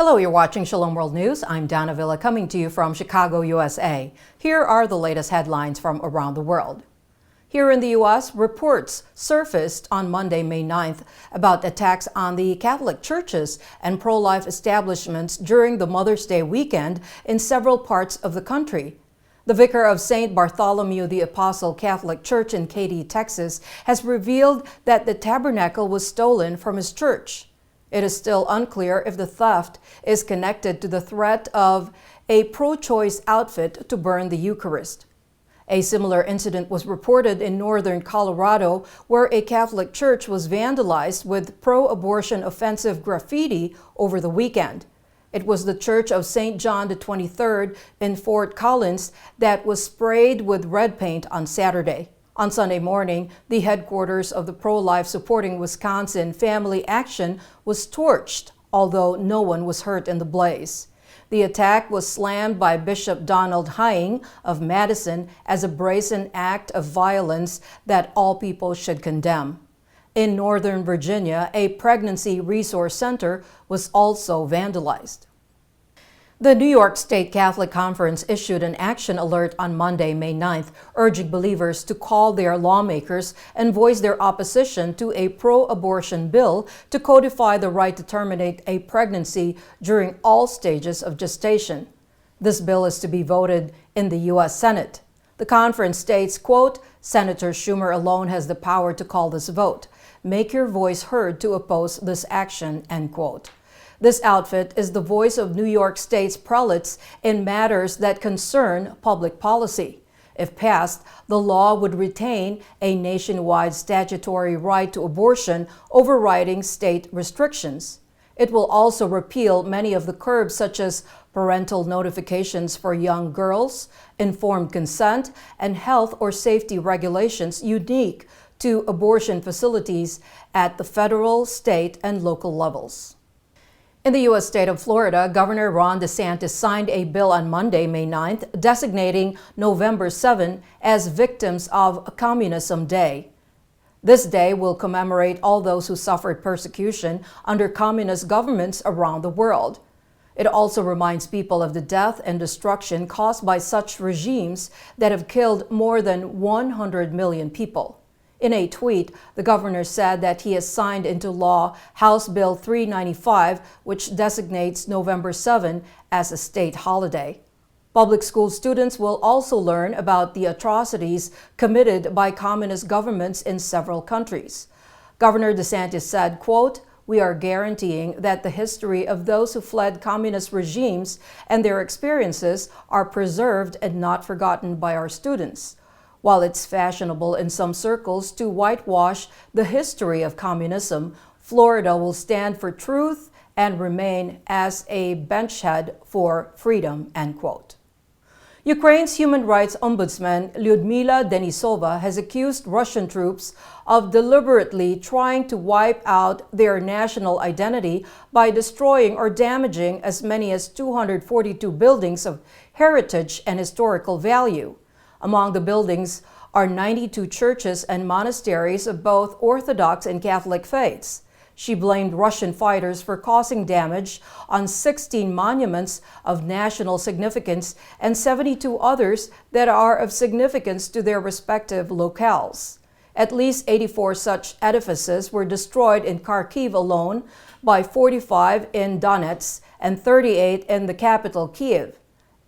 Hello, you're watching Shalom World News. I'm Donna Villa coming to you from Chicago, USA. Here are the latest headlines from around the world. Here in the U.S., reports surfaced on Monday, May 9th about attacks on the Catholic churches and pro-life establishments during the Mother's Day weekend in several parts of the country. The vicar of St. Bartholomew the Apostle Catholic Church in Katy, Texas, has revealed that the tabernacle was stolen from his church. It is still unclear if the theft is connected to the threat of a pro-choice outfit to burn the Eucharist. A similar incident was reported in northern Colorado, where a Catholic church was vandalized with pro-abortion offensive graffiti over the weekend. It was the Church of St. John the 23rd in Fort Collins that was sprayed with red paint on Saturday. On Sunday morning, the headquarters of the pro-life supporting Wisconsin Family Action was torched, although no one was hurt in the blaze. The attack was slammed by Bishop Donald Hying of Madison as a brazen act of violence that all people should condemn. In Northern Virginia, a pregnancy resource center was also vandalized. The New York State Catholic Conference issued an action alert on Monday, May 9th, urging believers to call their lawmakers and voice their opposition to a pro-abortion bill to codify the right to terminate a pregnancy during all stages of gestation. This bill is to be voted in the U.S. Senate. The conference states, quote, "Senator Schumer alone has the power to call this vote. Make your voice heard to oppose this action," end quote. This outfit is the voice of New York State's prelates in matters that concern public policy. If passed, the law would retain a nationwide statutory right to abortion, overriding state restrictions. It will also repeal many of the curbs such as parental notifications for young girls, informed consent, and health or safety regulations unique to abortion facilities at the federal, state, and local levels. In the U.S. state of Florida, Governor Ron de Santis signed a bill on Monday, May 9th, designating November 7 as Victims of Communism Day. This day will commemorate all those who suffered persecution under communist governments around the world. It also reminds people of the death and destruction caused by such regimes that have killed more than 100 million people. In a tweet, the governor said that he has signed into law House Bill 395, which designates November 7 as a state holiday. Public school students will also learn about the atrocities committed by communist governments in several countries. Governor de Santis said, quote, "We are guaranteeing that the history of those who fled communist regimes and their experiences are preserved and not forgotten by our students. While it's fashionable in some circles to whitewash the history of communism, Florida will stand for truth and remain as a benchhead for freedom," end quote. Ukraine's human rights ombudsman Lyudmila Denisova has accused Russian troops of deliberately trying to wipe out their national identity by destroying or damaging as many as 242 buildings of heritage and historical value. Among the buildings are 92 churches and monasteries of both Orthodox and Catholic faiths. She blamed Russian fighters for causing damage on 16 monuments of national significance and 72 others that are of significance to their respective locales. At least 84 such edifices were destroyed in Kharkiv alone, by 45 in Donetsk, and 38 in the capital Kyiv.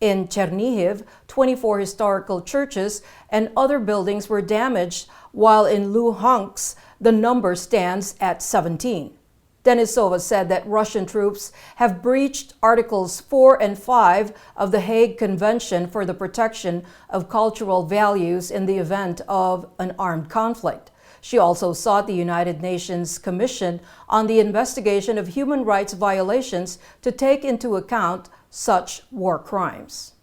In Chernihiv, 24 historical churches and other buildings were damaged, while in Luhansk, the number stands at 17. Denisova said that Russian troops have breached Articles 4 and 5 of the Hague Convention for the Protection of Cultural Values in the event of an armed conflict. She also sought the United Nations Commission on the Investigation of Human Rights Violations to take into account such war crimes.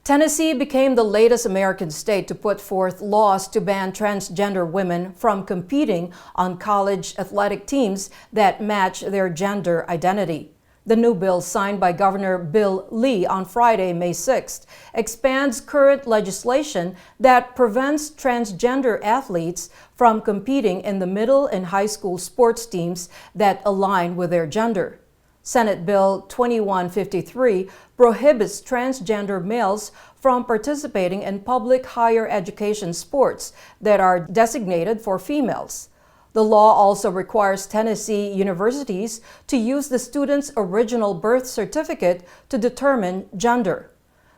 Tennessee became the latest American state to put forth laws to ban transgender women from competing on college athletic teams that match their gender identity. The new bill, signed by Governor Bill Lee on Friday, May 6th, expands current legislation that prevents transgender athletes from competing in the middle and high school sports teams that align with their gender. Senate Bill 2153 prohibits transgender males from participating in public higher education sports that are designated for females. The law also requires Tennessee universities to use the student's original birth certificate to determine gender.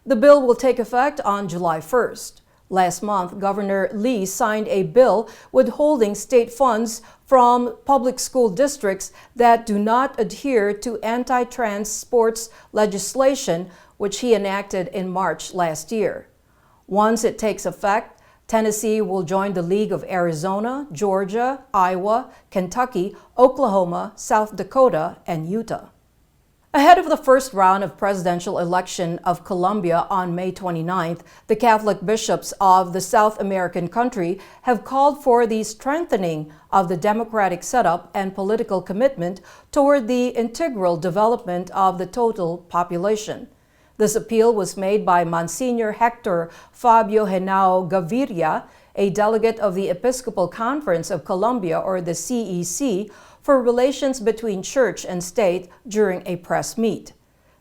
The bill will take effect on July 1st. Last month, Governor Lee signed a bill withholding state funds from public school districts that do not adhere to anti-trans sports legislation, which he enacted in March last year. Once it takes effect, Tennessee will join the League of Arizona, Georgia, Iowa, Kentucky, Oklahoma, South Dakota, and Utah. Ahead of the first round of presidential election of Colombia on May 29th, the Catholic bishops of the South American country have called for the strengthening of the democratic setup and political commitment toward the integral development of the total population. This appeal was made by Monsignor Hector Fabio Henao Gaviria, a delegate of the Episcopal Conference of Colombia, or the CEC, for relations between church and state during a press meet.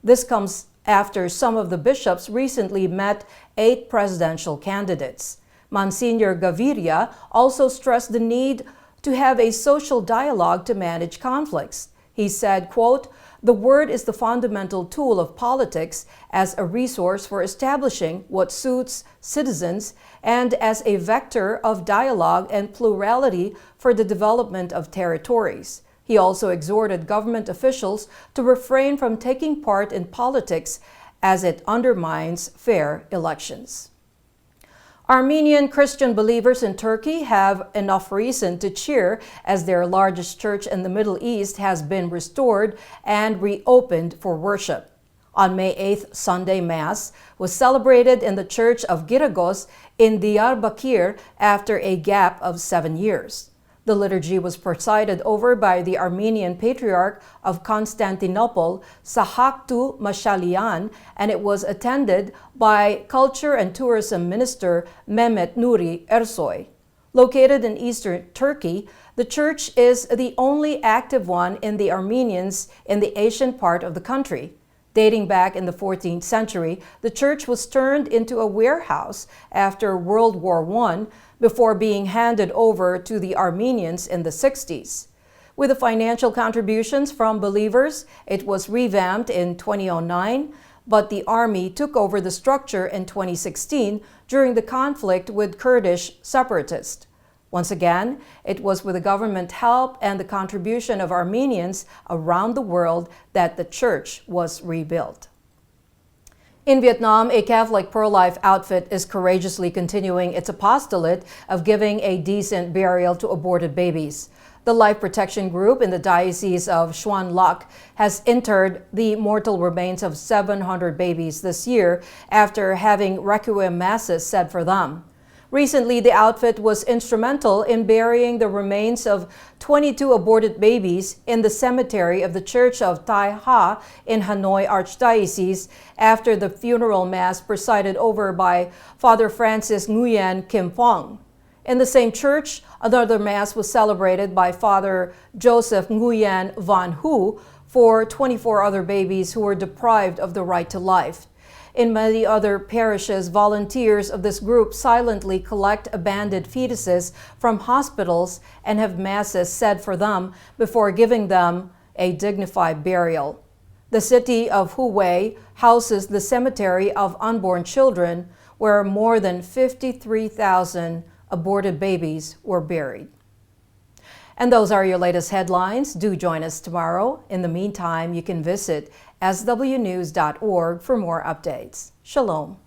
This comes after some of the bishops recently met 8 presidential candidates. Monsignor Gaviria also stressed the need to have a social dialogue to manage conflicts. He said, quote, "The word is the fundamental tool of politics as a resource for establishing what suits citizens and as a vector of dialogue and plurality for the development of territories." He also exhorted government officials to refrain from taking part in politics as it undermines fair elections. Armenian Christian believers in Turkey have enough reason to cheer as their largest church in the Middle East has been restored and reopened for worship. On May 8th, Sunday Mass was celebrated in the Church of Giragos in Diyarbakir after a gap of 7 years. The liturgy was presided over by the Armenian Patriarch of Constantinople, Sahaktu Mashalian, and it was attended by Culture and Tourism Minister Mehmet Nuri Ersoy. Located in eastern Turkey, the church is the only active one in the Armenians in the Asian part of the country. Dating back in the 14th century, the church was turned into a warehouse after World War I before being handed over to the Armenians in the 60s. With the financial contributions from believers, it was revamped in 2009, but the army took over the structure in 2016 during the conflict with Kurdish separatists. Once again, it was with the government help and the contribution of Armenians around the world that the church was rebuilt. In Vietnam, a Catholic pro-life outfit is courageously continuing its apostolate of giving a decent burial to aborted babies. The Life Protection Group in the Diocese of Xuan Loc has interred the mortal remains of 700 babies this year after having requiem masses said for them. Recently, the outfit was instrumental in burying the remains of 22 aborted babies in the cemetery of the Church of Tai Ha in Hanoi Archdiocese after the funeral mass presided over by Father Francis Nguyen Kim Phong. In the same church, another mass was celebrated by Father Joseph Nguyen Van Hu for 24 other babies who were deprived of the right to life. In many other parishes, volunteers of this group silently collect abandoned fetuses from hospitals and have masses said for them before giving them a dignified burial. The city of Hue houses the cemetery of unborn children, where more than 53,000 aborted babies were buried. And those are your latest headlines. Do join us tomorrow. In the meantime, you can visit swnews.org for more updates. Shalom.